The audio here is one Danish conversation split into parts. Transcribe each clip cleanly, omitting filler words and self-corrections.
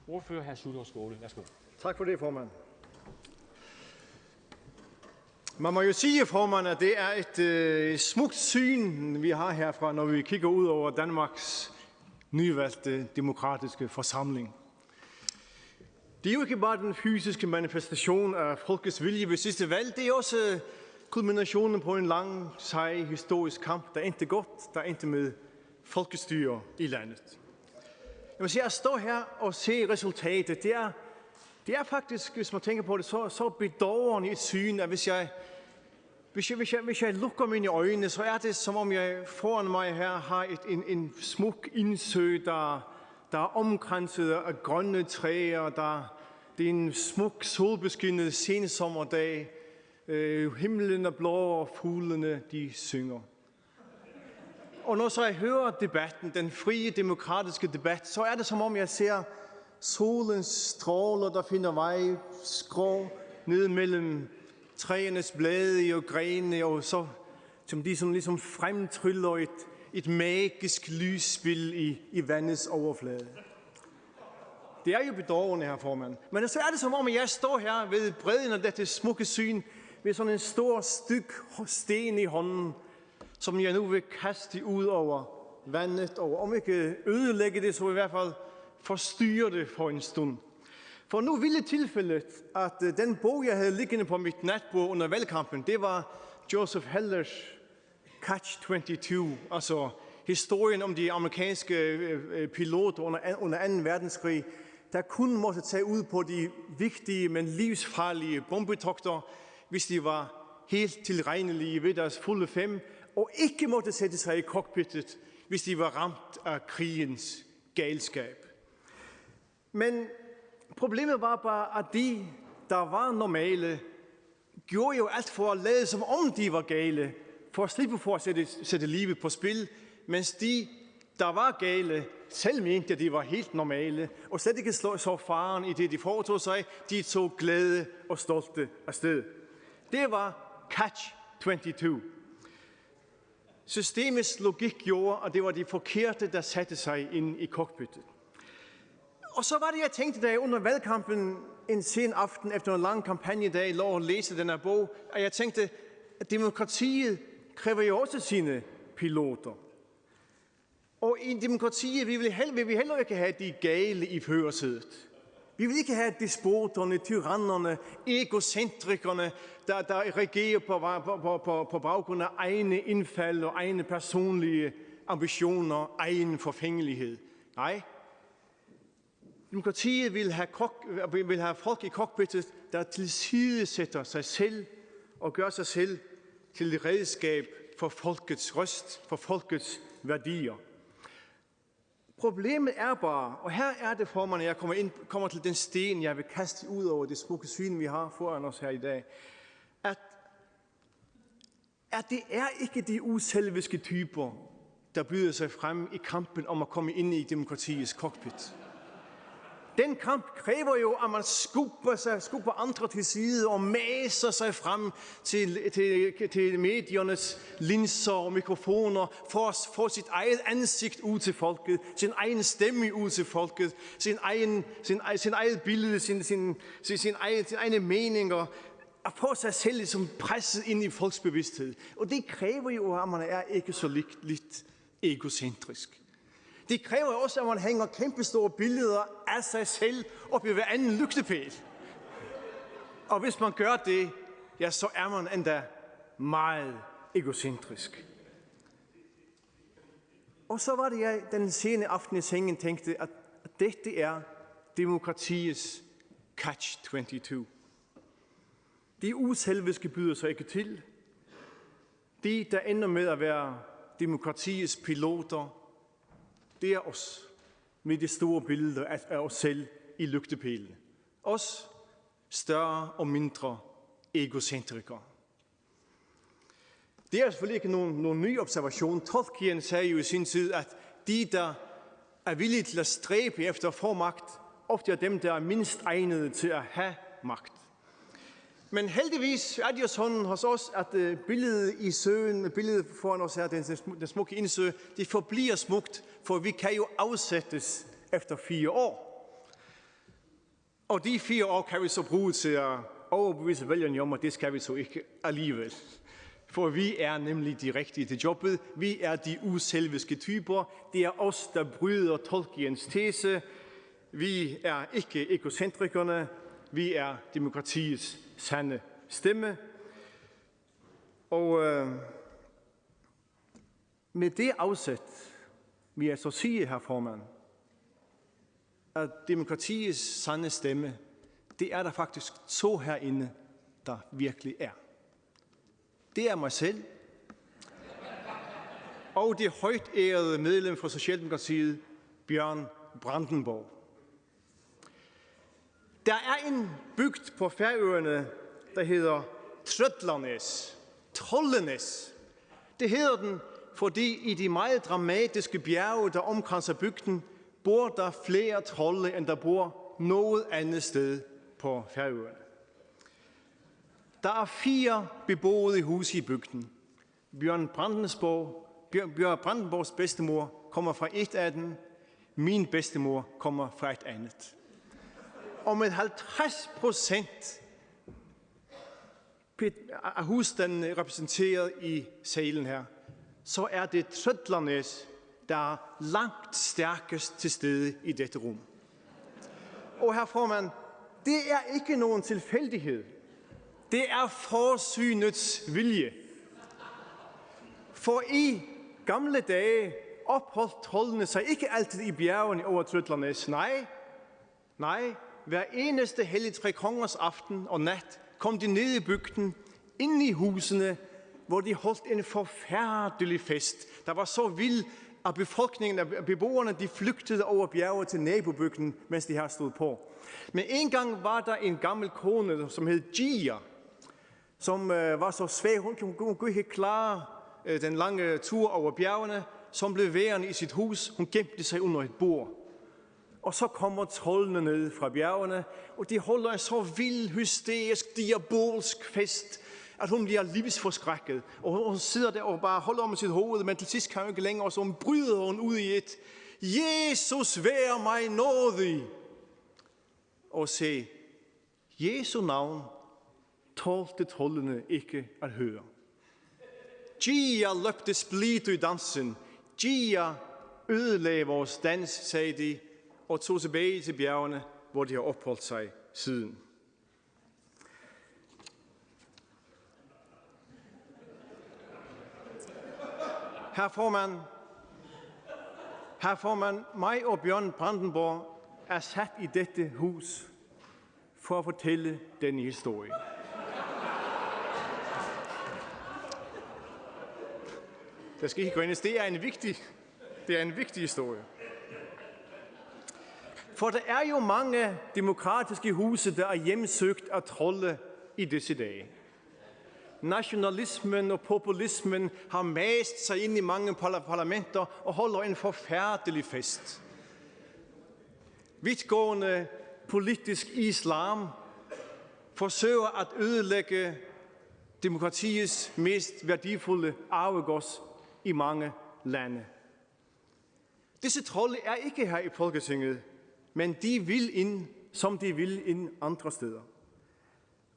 Ordfører hr. Sjúrður Skaale, værsgo. Tak for det, formand. Man må jo sige, formand, at det er et smukt syn, vi har herfra, når vi kigger ud over Danmarks nyvalgte demokratiske forsamling. Det er jo ikke bare den fysiske manifestation af folkets vilje ved sidste valg, det er også kulminationen på en lang, sej, historisk kamp, der endte godt, der endte med folkestyre i landet. Jeg må sige, at stå her og se resultatet, det er faktisk, hvis man tænker på det, så bedårende et syn, at hvis jeg lukker mine øjne, så er det som om jeg foran mig her har en smuk indsø, der er omkranset af grønne træer, det er en smuk solbeskinnet sensommerdag, himlen er blå og fuglene de synger. Og når så jeg hører debatten, den frie demokratiske debat, så er det som om jeg ser solens stråler, der finder vej skrå ned mellem træernes blade og grene, og så som de sådan ligesom fremtryller et magisk lysspil i vandets overflade. Det er jo bedårende her, formand. Men så er det som om, at jeg står her ved bredden af dette smukke syn, med sådan en stor styk sten i hånden, som jeg nu vil kaste ud over vandet, og om ikke ødelægge det, så i hvert fald forstyrre det for en stund. For nu ville tilfældet, at den bog, jeg havde liggende på mit natbord under valgkampen, det var Joseph Hellers Catch-22, altså historien om de amerikanske piloter under 2. verdenskrig, der kun måtte tage ud på de vigtige, men livsfarlige bombetogter, hvis de var helt tilregnelige ved deres fulde 5, og ikke måtte sætte sig i cockpittet, hvis de var ramt af krigens galskab. Men problemet var bare, at de, der var normale, gjorde jo alt for at lade, som om de var gale, for at slippe for at sætte livet på spil, mens de, der var gale, selv mente, at de var helt normale, og slet ikke så faren i det, de foretog sig, de tog glæde og stolte afsted. Det var Catch-22. Systemets logik gjorde, at det var de forkerte, der satte sig ind i cockpittet. Og så var det, jeg tænkte, da jeg under valgkampen en sen aften efter en lang kampagnedag lå og læste den her bog, at jeg tænkte, at demokratiet kræver jo også sine piloter. Og i demokratiet vil vi heller ikke have de gale i førersædet. Vi vil ikke have despoterne, tyrannerne, egocentrikerne, der regerer på baggrund af egne indfald og egne personlige ambitioner, egen forfængelighed. Nej, demokratiet vil have folk i cockpittet, der tilsidesætter sig selv og gør sig selv til et redskab for folkets røst, for folkets værdier. Problemet er bare, og her er det, formand, at jeg kommer til den sten, jeg vil kaste ud over det smukke syn, vi har foran os her i dag, at det er ikke de uselviske typer, der byder sig frem i kampen om at komme ind i demokratiets cockpit. Den kamp kræver jo, at man skubber andre til side og maser sig frem til mediernes linser og mikrofoner for at få sit eget ansigt ud til folket, sin egen stemme ud til folket, sin eget billede, sin egne meninger, at få sig selv ligesom presset ind i folks bevidsthed. Og det kræver jo, at man er ikke så lidt egocentrisk. Det kræver også, at man hænger kæmpestore billeder af sig selv op i hver anden lygtepæl. Og hvis man gør det, ja, så er man endda meget egocentrisk. Og så var det, jeg den sene aften i sengen tænkte, at dette er demokratiets Catch-22. De uselviske byder sig ikke til. De, der ender med at være demokratiets piloter, det er os, med det store billede af os selv i lygtepælene. Os, større og mindre egocentrikere. Det er selvfølgelig ikke nogen ny observation. Tolkien sagde jo i sin tid, at de, der er villige til at stræbe efter at få magt, ofte er dem, der er mindst egnede til at have magt. Men heldigvis er det jo sådan hos os, at billedet i søen, billedet foran os her, den smukke indsø, det forbliver smukt, for vi kan jo afsættes efter 4 år. Og de 4 år kan vi så bruge til at overbevise vælgerne om, at det skal vi så ikke alligevel. For vi er nemlig de rigtige til jobbet. Vi er de uselviske typer. Det er os, der bryder Tolkiens tese. Vi er ikke egocentrikerne. Vi er demokratiets sande stemme. Og med det afsæt vil jeg så sige, herr formand, at demokratiets sande stemme, det er der faktisk 2 herinde, der virkelig er. Det er mig selv, og det højt ærede medlem for Socialdemokratiet, Bjørn Brandenborg. Der er en bygd på Færøerne, der hedder Trøllanes, Trollenes. Det hedder den, fordi i de meget dramatiske bjerge, der omkranser bygden, bor der flere trolde, end der bor noget andet sted på Færøerne. Der er 4 beboede huse i bygden. Bjørn Brandenborgs bedstemor kommer fra et af dem. Min bedstemor kommer fra et andet. Og med 50% af husstanden repræsenteret i salen her, så er det Trøllanes, der er langt stærkest til stede i dette rum. Og herr formand, det er ikke nogen tilfældighed. Det er forsynets vilje. For i gamle dage opholdt troldene sig ikke altid i bjergene over Trøllanes. Nej, hver eneste hellig tre kongers aften og nat kom de ned i bygden, ind i husene, hvor de holdt en forfærdelig fest. Der var så vild, at befolkningen af beboerne, de flygtede over bjerget til nabobygden, mens de her stod på. Men en gang var der en gammel kone, som hed Gia, som var så svag, hun kunne ikke klare den lange tur over bjergene, som blev værende i sit hus. Hun gemte sig under et bord. Og så kommer troldene ned fra bjergene, og de holder en så vild, hysterisk, diabolsk fest, at hun bliver livsforskrækket. Og hun sidder der og bare holder om sit hoved, men til sidst kan hun ikke længere, og så bryder hun ud i et: Jesus, vær mig nådig! Og se, Jesu navn tålte troldene ikke at høre. Gia løbte splidt i dansen. Gia ødelagde vores dans, sagde de, og tog tilbage til bjergene, hvor de har opholdt sig siden. Herr formand, mig og Bjørn Brandenborg er sat i dette hus for at fortælle denne historie. Der skal ikke grines. Det er en vigtig historie. For der er jo mange demokratiske huse, der er hjemsøgt af trolde i disse dage. Nationalismen og populismen har mast sig ind i mange parlamenter og holder en forfærdelig fest. Vidtgående politisk islam forsøger at ødelægge demokratiets mest værdifulde arvegods i mange lande. Disse trolde er ikke her i Folketinget, men de vil ind, som de vil ind andre steder.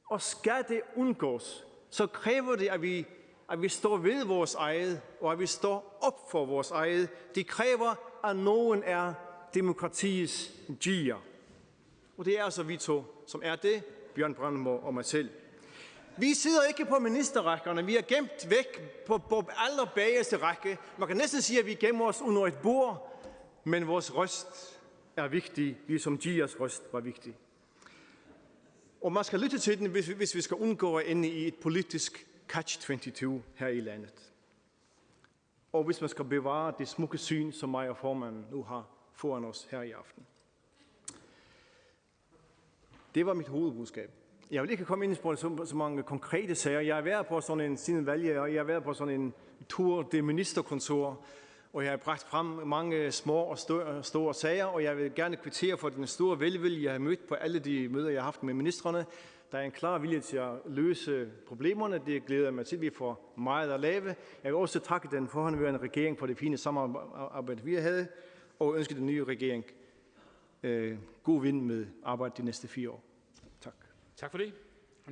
Og skal det undgås, så kræver det, at vi står ved vores eget, og at vi står op for vores eget. Det kræver, at nogen er demokratiets Gia. Og det er altså vi 2, som er det, Bjørn Brandenborg og mig selv. Vi sidder ikke på ministerrækkerne, vi er gemt væk på allerbagerste række. Man kan næsten sige, at vi gemmer os under et bord, men vores røst er vigtig, ligesom Gias røst var vigtig. Og man skal lytte til den, hvis vi skal undgå at ende i et politisk catch-22 her i landet. Og hvis man skal bevare det smukke syn, som mig og formanden nu har foran os her i aften. Det var mit hovedbudskab. Jeg vil ikke komme ind på så mange konkrete sager. Jeg har været på sådan en siden valget, og jeg har været på sådan en tur det ministerkontor, og jeg har bragt frem mange små og store sager, og jeg vil gerne kvittere for den store velvilje, jeg har mødt på alle de møder, jeg har haft med ministrene. Der er en klar vilje til at løse problemerne. Det glæder jeg mig til, vi får meget at lave. Jeg vil også takke den forhåndværende regering for det fine samarbejde, vi havde, og ønske den nye regering god vind med arbejde de næste 4 år. Tak. Tak for det.